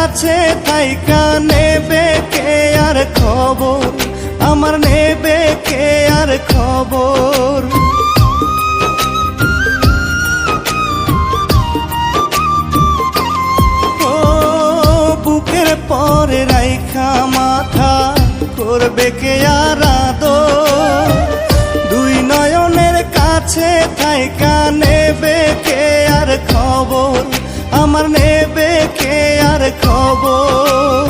কাছে থাইকা নেবে কে আর খবর, আমার নেবে কে আর খবর। ও বুকের পরে রাইখা মাথা করবে কে আর আদর, দুই নয়নের কাছে থাইকা নেবে কে আর খবর, আমার নেবে কে আর খবর।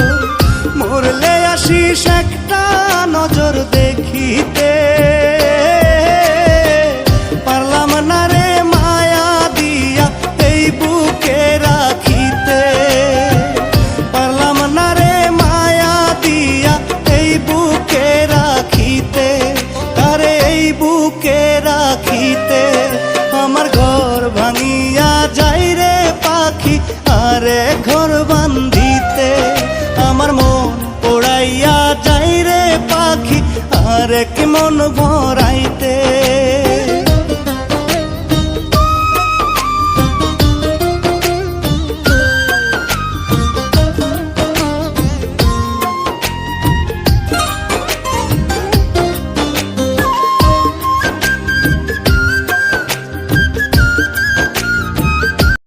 মরলে আসিস একটা নজর দেখিতে, পারলাম না রে মায়া দিয়া এই বুকে রাখিতে, পারলাম না রে মায়া দিয়া এই বুকে রাখিতে, তারে এই বুকে রাখিতে। আমার ঘর ভাঙিয়া যাই রে পাখি আরে ঘর বান্ধিতে, আমার মন পোড়াইয়া যাই রে পাখি আরে কি মন ভরাইতে।